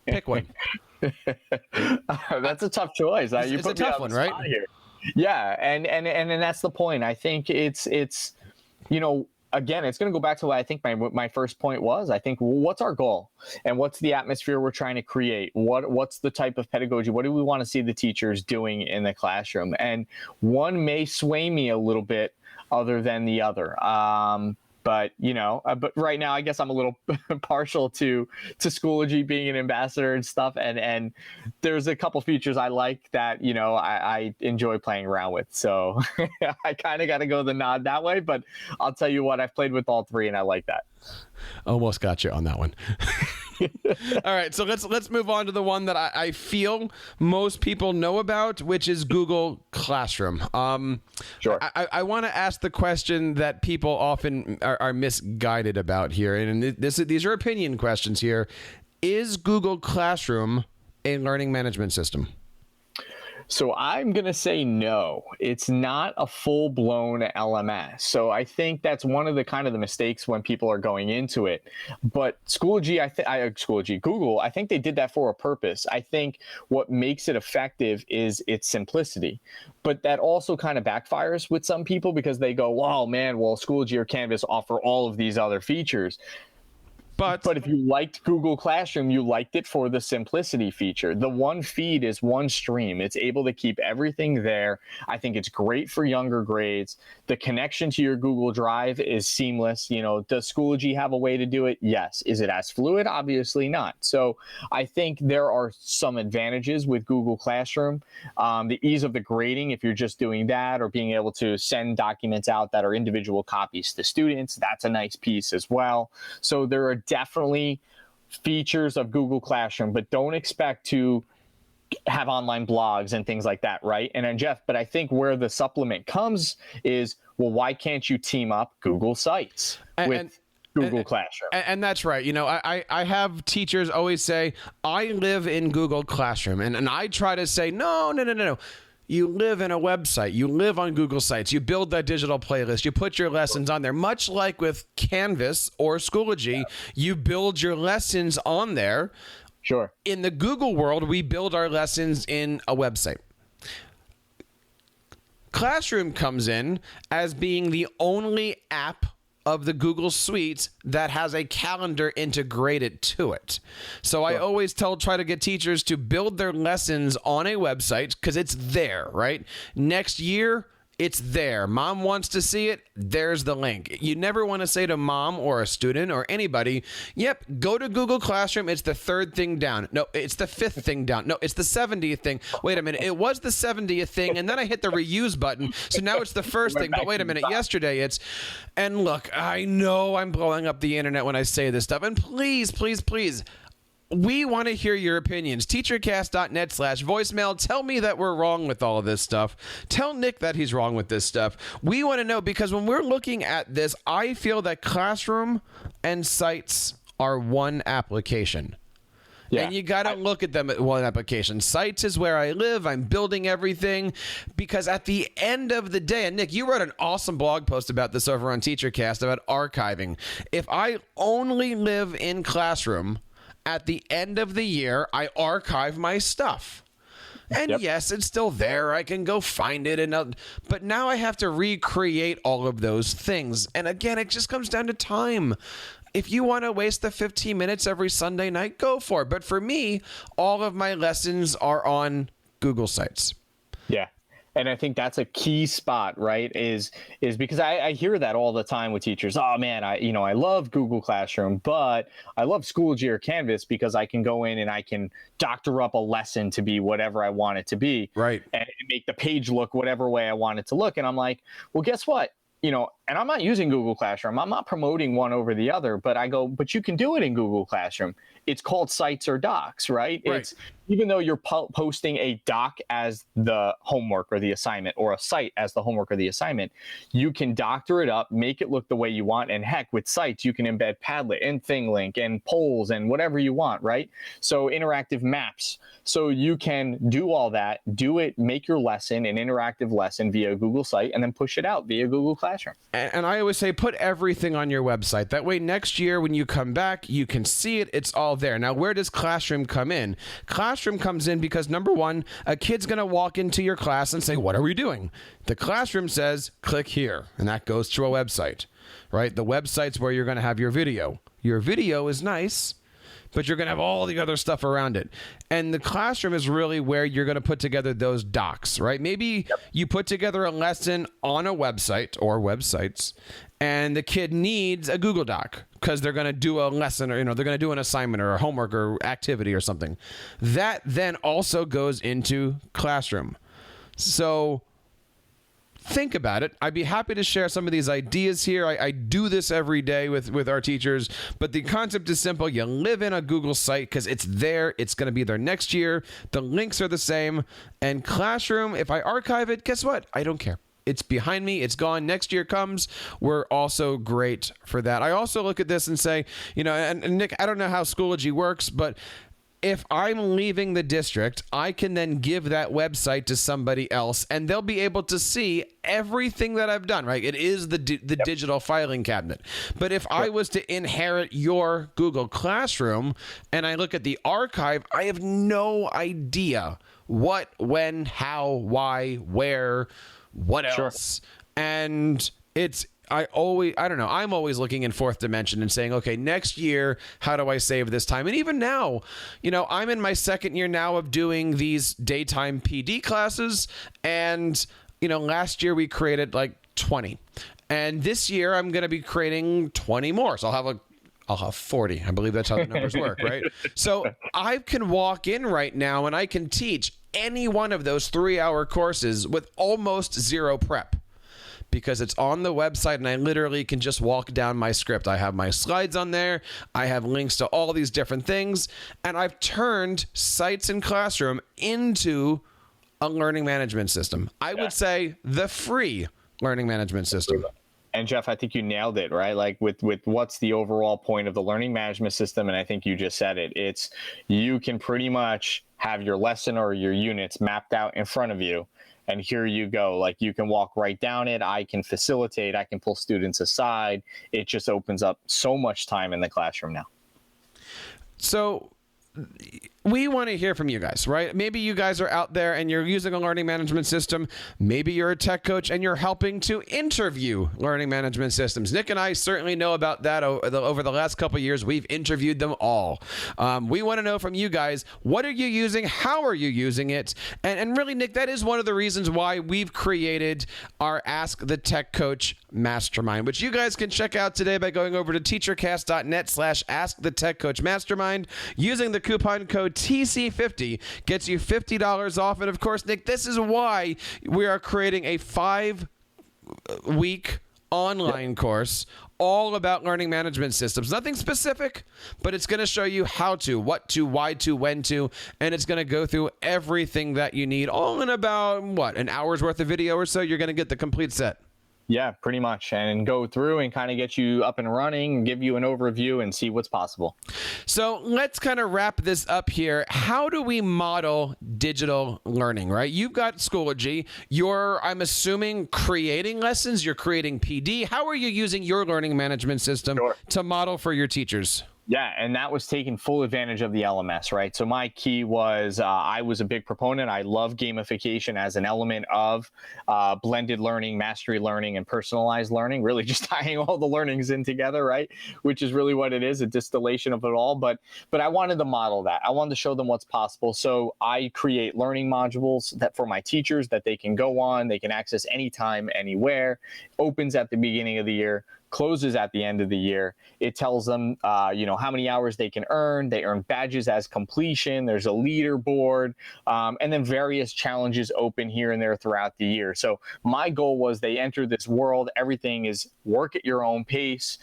pick one. That's a tough choice. You It's put a me tough on one, the right? spot here. Yeah, and that's the point. I think it's again, it's going to go back to what I think my first point was. I think, what's our goal and what's the atmosphere we're trying to create? What's the type of pedagogy? What do we want to see the teachers doing in the classroom? And one may sway me a little bit other than the other. But right now, I guess I'm a little partial to Schoology being an ambassador and stuff. And there's a couple features I like that, I enjoy playing around with. So I kind of got to go the nod that way. But I'll tell you what, I've played with all three and I like that. Almost got you on that one. All right, so let's move on to the one that I feel most people know about, which is Google Classroom. Sure. I want to ask the question that people often are misguided about here, and these are opinion questions here. Is Google Classroom a learning management system? So I'm going to say no. It's not a full-blown LMS. So I think that's one of the mistakes when people are going into it. But Google, I think they did that for a purpose. I think what makes it effective is its simplicity. But that also kind of backfires with some people, because they go, "Wow, man, well, Schoology or Canvas offer all of these other features." But if you liked Google Classroom, you liked it for the simplicity feature. The one feed is one stream. It's able to keep everything there. I think it's great for younger grades. The connection to your Google Drive is seamless. Does Schoology have a way to do it? Yes. Is it as fluid? Obviously not. So I think there are some advantages with Google Classroom. The ease of the grading, if you're just doing that, or being able to send documents out that are individual copies to students, that's a nice piece as well. So there are definitely features of Google Classroom, but don't expect to have online blogs and things like that, right? And then Jeff, but I think where the supplement comes is, well, why can't you team up Google Sites with Google Classroom? And that's right. I have teachers always say, I live in Google Classroom. And I try to say, no. You live in a website. You live on Google Sites. You build that digital playlist. You put your lessons on there. Much like with Canvas or Schoology, you build your lessons on there. Sure. In the Google world, we build our lessons in a website. Classroom comes in as being the only app of the Google suites that has a calendar integrated to it. So I always try to get teachers to build their lessons on a website, because it's there, right? Next year, it's there. Mom wants to see it. There's the link. You never want to say to mom or a student or anybody, yep, go to Google Classroom. It's the third thing down. No, it's the fifth thing down. No, it's the 70th thing. Wait a minute. It was the 70th thing, and then I hit the reuse button. So now it's the first thing. But wait a minute. Yesterday and look, I know I'm blowing up the internet when I say this stuff. And please, please, please, we want to hear your opinions. TeacherCast.net/voicemail. Tell me that we're wrong with all of this stuff. Tell Nick that he's wrong with this stuff. We want to know, because when we're looking at this, I feel that Classroom and Sites are one application. Yeah. And you got to look at them at one application. Sites is where I live. I'm building everything, because at the end of the day, and Nick, you wrote an awesome blog post about this over on TeacherCast about archiving. If I only live in Classroom, at the end of the year, I archive my stuff. And yes, it's still there. I can go find it. But now I have to recreate all of those things. And again, it just comes down to time. If you want to waste the 15 minutes every Sunday night, go for it. But for me, all of my lessons are on Google Sites. Yeah. And I think that's a key spot, right? Is because I hear that all the time with teachers. Oh man, I love Google Classroom, but I love Schoology or Canvas because I can go in and I can doctor up a lesson to be whatever I want it to be, right? And make the page look whatever way I want it to look. And I'm like, well, guess what? And I'm not using Google Classroom. I'm not promoting one over the other, but but you can do it in Google Classroom. It's called Sites or Docs, right? It's even though you're posting a doc as the homework or the assignment, or a site as the homework or the assignment, you can doctor it up, make it look the way you want. And heck, with Sites, you can embed Padlet and ThingLink and polls and whatever you want, right? So interactive maps. So you can do all that, make your lesson an interactive lesson via Google Site, and then push it out via Google Classroom. And I always say, put everything on your website. That way, next year when you come back, you can see it. It's all there. Now, where does Classroom come in? Classroom comes in because, number one, a kid's going to walk into your class and say, what are we doing? The Classroom says, click here. And that goes to a website, right? The website's where you're going to have your video. Your video is nice, but you're going to have all the other stuff around it. And the Classroom is really where you're going to put together those docs, right? Maybe you put together a lesson on a website or websites, and the kid needs a Google Doc because they're going to do a lesson, or they're going to do an assignment or a homework or activity or something. That then also goes into Classroom. So think about it. I'd be happy to share some of these ideas here. I do this every day with our teachers, but the concept is simple. You live in a Google site because it's there. It's going to be there next year. The links are the same. And Classroom, if I archive it, guess what? I don't care. It's behind me. It's gone. Next year comes. We're also great for that. I also look at this and say, and Nick, I don't know how Schoology works, but if I'm leaving the district, I can then give that website to somebody else, and they'll be able to see everything that I've done, right? It is the digital filing cabinet. But if I was to inherit your Google Classroom and I look at the archive, I have no idea what, when, how, why, where, what else. And I'm always looking in fourth dimension and saying, okay, next year, how do I save this time? And even now, I'm in my second year now of doing these daytime PD classes. And, last year we created like 20. And this year I'm going to be creating 20 more. So I'll have 40. I believe that's how the numbers work, right? So I can walk in right now and I can teach any one of those 3-hour courses with almost zero prep, because it's on the website and I literally can just walk down my script. I have my slides on there. I have links to all these different things. And I've turned Sites and Classroom into a learning management system. I would say the free learning management system. And Jeff, I think you nailed it, right? Like with what's the overall point of the learning management system? And I think you just said it. It's you can pretty much have your lesson or your units mapped out in front of you. And here you go. Like you can walk right down it. I can facilitate. I can pull students aside. It just opens up so much time in the classroom now. So we want to hear from you guys, right? Maybe you guys are out there and you're using a learning management system. Maybe you're a tech coach and you're helping to interview learning management systems. Nick and I certainly know about that over the last couple of years. We've interviewed them all. We want to know from you guys, what are you using? How are you using it? And really, Nick, that is one of the reasons why we've created our Ask the Tech Coach Mastermind, which you guys can check out today by going over to teachercast.net/Ask the Tech Coach Mastermind. Using the coupon code TC50 gets you $50 off. And of course, Nick, this is why we are creating a 5-week online course all about learning management systems. Nothing specific, but it's going to show you how to, what to, why to, when to, and it's going to go through everything that you need all in about, an hour's worth of video or so. You're going to get the complete set. Yeah, pretty much. And go through and kind of get you up and running, give you an overview and see what's possible. So let's kind of wrap this up here. How do we model digital learning, right? You've got Schoology. You're, I'm assuming, creating lessons. You're creating PD. How are you using your learning management system to model for your teachers? Yeah, and that was taking full advantage of the LMS, right? So my key was I was a big proponent. I love gamification as an element of blended learning, mastery learning, and personalized learning, really just tying all the learnings in together, right? Which is really what it is, a distillation of it all. But I wanted to model that. I wanted to show them what's possible. So I create learning modules that for my teachers that they can go on, they can access anytime, anywhere, opens at the beginning of the year, closes at the end of the year. It tells them, how many hours they can earn. They earn badges as completion. There's a leaderboard, and then various challenges open here and there throughout the year. So my goal was they enter this world. Everything is work at your own pace,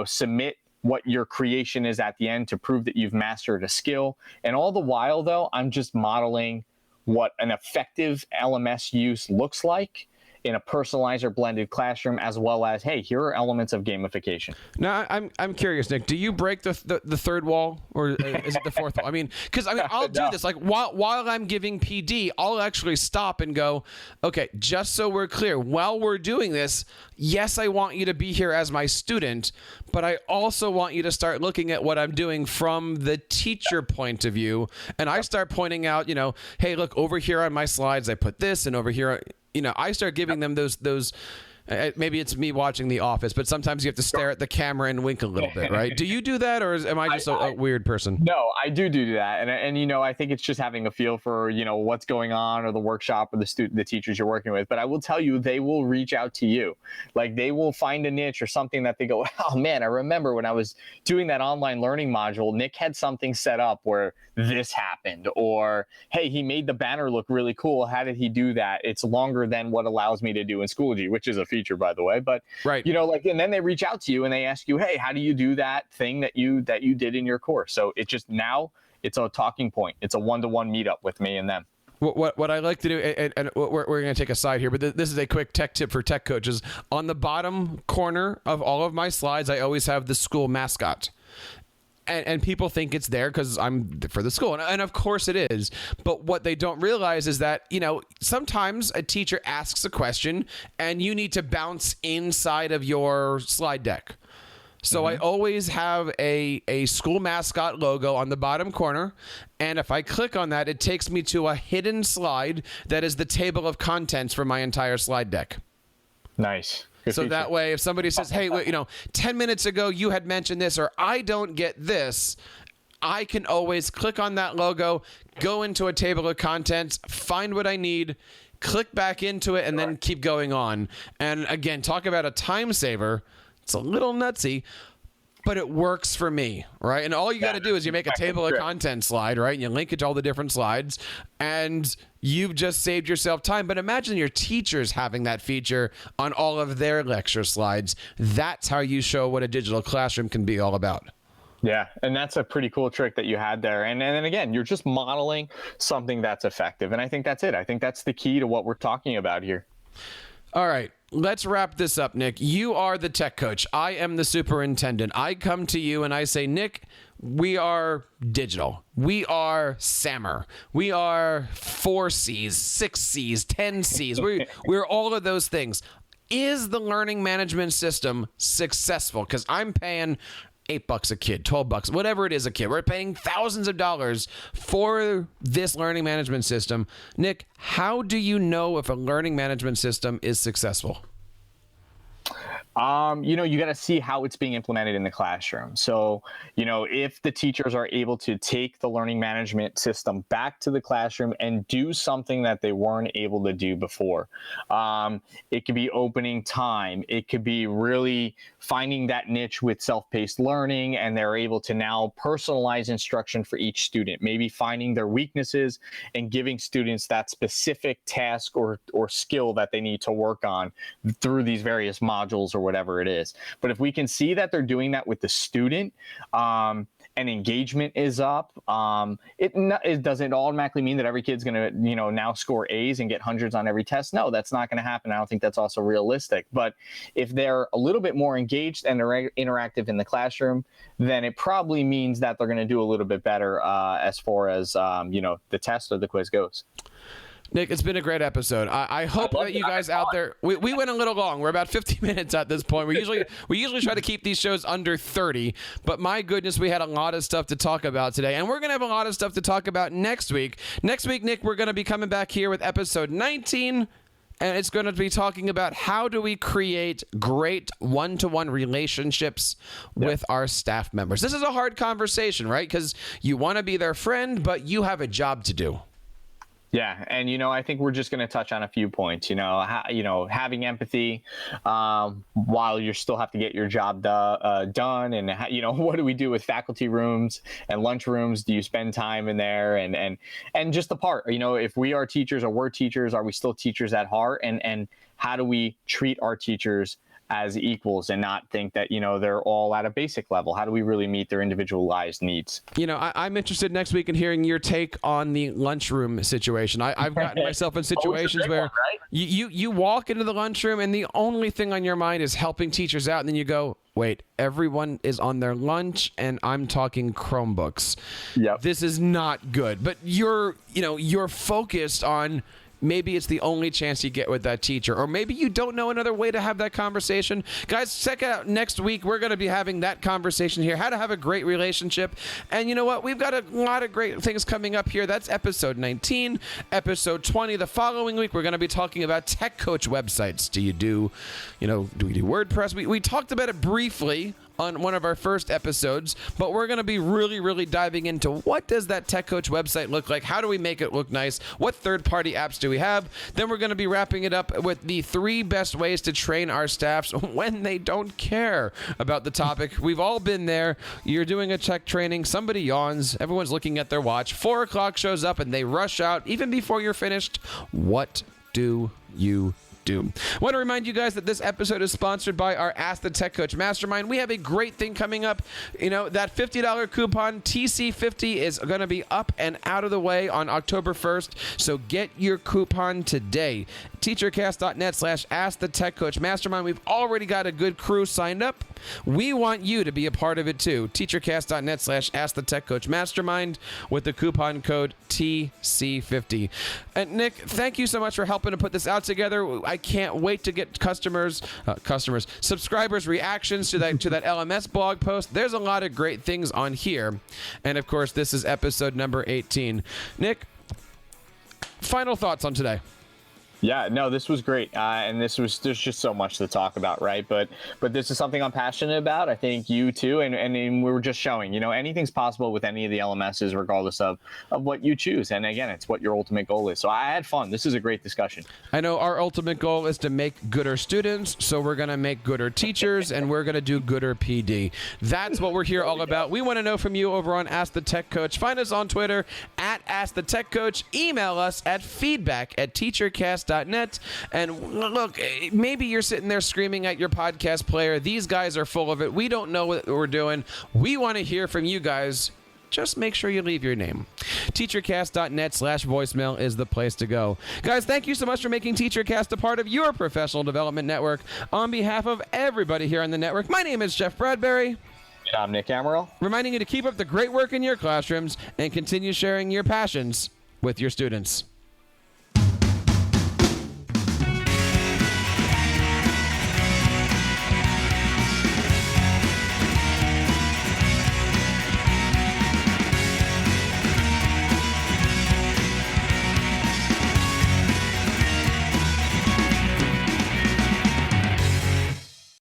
submit what your creation is at the end to prove that you've mastered a skill. And all the while, though, I'm just modeling what an effective LMS use looks like in a personalized or blended classroom, as well as, hey, here are elements of gamification. Now, I'm curious, Nick. Do you break the third wall, or is it the fourth wall? Because I'll do this. Like while I'm giving PD, I'll actually stop and go, okay, just so we're clear, while we're doing this, yes, I want you to be here as my student, but I also want you to start looking at what I'm doing from the teacher point of view. And I start pointing out, hey, look, over here on my slides, I put this, and over here, I start giving them those. Maybe it's me watching The Office, but sometimes you have to stare at the camera and wink a little bit, right? Do you do that, or am I just a weird person? No, I do that, and I think it's just having a feel for what's going on, or the workshop, or the teachers you're working with. But I will tell you, they will reach out to you, like they will find a niche or something that they go, oh man, I remember when I was doing that online learning module, Nick had something set up where this happened, or hey, he made the banner look really cool. How did he do that? It's longer than what allows me to do in Schoology, which is a feature, by the way. But right, and then they reach out to you and they ask you, hey, how do you do that thing that you did in your course? So it just, now it's a talking point. It's a one-to-one meetup with me and them. What I like to do, and we're going to take a side here, but this is a quick tech tip for tech coaches. On the bottom corner of all of my slides, I always have the school mascot. And people think it's there because I'm for the school. And of course it is. But what they don't realize is that, sometimes a teacher asks a question and you need to bounce inside of your slide deck. So I always have a school mascot logo on the bottom corner. And if I click on that, it takes me to a hidden slide that is the table of contents for my entire slide deck. Nice. Good so feature. That way, if somebody says, hey, 10 minutes ago you had mentioned this, or I don't get this, I can always click on that logo, go into a table of contents, find what I need, click back into it, and then keep going on. And again, talk about a time saver. It's a little nutsy, but it works for me, right? And all you got to do is you make a table of contents slide, right? And you link it to all the different slides, and you've just saved yourself time. But imagine your teachers having that feature on all of their lecture slides. That's how you show what a digital classroom can be all about. Yeah, and that's a pretty cool trick that you had there. And then again, you're just modeling something that's effective. And I think that's it. I think that's the key to what we're talking about here. All right. Let's wrap this up, Nick. You are the tech coach. I am the superintendent. I come to you and I say, Nick, we are digital. We are SAMR. We are 4 C's, 6 C's, 10 C's. We're all of those things. Is the learning management system successful? Because I'm paying $8 a kid, $12, whatever it is a kid. We're paying thousands of dollars for this learning management system. Nick, how do you know if a learning management system is successful? You got to see how it's being implemented in the classroom. So, if the teachers are able to take the learning management system back to the classroom and do something that they weren't able to do before, it could be opening time. It could be really finding that niche with self-paced learning, and they're able to now personalize instruction for each student, maybe finding their weaknesses and giving students that specific task or skill that they need to work on through these various modules or whatever it is. But if we can see that they're doing that with the student, and engagement is up, it doesn't automatically mean that every kid's going to, now score A's and get hundreds on every test. No, that's not going to happen. I don't think that's also realistic. But if they're a little bit more engaged and interactive in the classroom, then it probably means that they're going to do a little bit better as far as, the test or the quiz goes. Nick, it's been a great episode. I hope that you guys out there, we went a little long. We're about 50 minutes at this point. We usually try to keep these shows under 30, but my goodness, we had a lot of stuff to talk about today, and we're going to have a lot of stuff to talk about next week. Next week, Nick, we're going to be coming back here with episode 19, and it's going to be talking about how do we create great one-to-one relationships with our staff members. This is a hard conversation, right? Because you want to be their friend, but you have a job to do. Yeah, and I think we're just going to touch on a few points. Having empathy while you still have to get your job done, and what do we do with faculty rooms and lunch rooms? Do you spend time in there, and just the part? If we are teachers or we're teachers, are we still teachers at heart? And how do we treat our teachers as equals and not think that, they're all at a basic level? How do we really meet their individualized needs? I'm interested next week in hearing your take on the lunchroom situation. I've gotten myself in situations where you walk into the lunchroom and the only thing on your mind is helping teachers out. And then you go, wait, everyone is on their lunch and I'm talking Chromebooks. Yep. This is not good. But you're focused on, maybe it's the only chance you get with that teacher, or maybe you don't know another way to have that conversation. Guys, check out next week. We're going to be having that conversation here, how to have a great relationship. And you know what? We've got a lot of great things coming up here. That's episode 19, episode 20. The following week, we're going to be talking about tech coach websites. Do we do WordPress? We talked about it briefly on one of our first episodes, but we're going to be really, really diving into what does that tech coach website look like? How do we make it look nice? What third-party apps do we have? Then we're going to be wrapping it up with the 3 best ways to train our staffs when they don't care about the topic. We've all been there. You're doing a tech training, somebody yawns, everyone's looking at their watch, 4 o'clock shows up and they rush out even before you're finished. What do you do? I want to remind you guys that this episode is sponsored by our Ask the Tech Coach Mastermind. We have a great thing coming up. That $50 coupon, TC50, is going to be up and out of the way on October 1st. So get your coupon today. TeacherCast.net/Ask the Tech Coach Mastermind. We've already got a good crew signed up. We want you to be a part of it too. TeacherCast.net/Ask the Tech Coach Mastermind with the coupon code TC50. And Nick, thank you so much for helping to put this out together. I can't wait to get subscribers' reactions to that LMS blog post. There's a lot of great things on here. And of course, this is episode number 18. Nick, final thoughts on today. Yeah, no, this was great. And there's just so much to talk about, right? But this is something I'm passionate about. I think you too. And we were just showing, anything's possible with any of the LMSs, regardless of what you choose. And again, it's what your ultimate goal is. So I had fun. This is a great discussion. I know our ultimate goal is to make gooder students. So we're going to make gooder teachers and we're going to do gooder PD. That's what we're here all about. We want to know from you over on Ask the Tech Coach. Find us on Twitter at Ask the Tech Coach. Email us at feedback@teachercast.net. And look, maybe you're sitting there screaming at your podcast player. These guys are full of it. We don't know what we're doing. We want to hear from you guys. Just make sure you leave your name. TeacherCast.net/voicemail is the place to go. Guys, thank you so much for making TeacherCast a part of your professional development network. On behalf of everybody here on the network, my name is Jeff Bradbury. And I'm Nick Amaral. Reminding you to keep up the great work in your classrooms and continue sharing your passions with your students.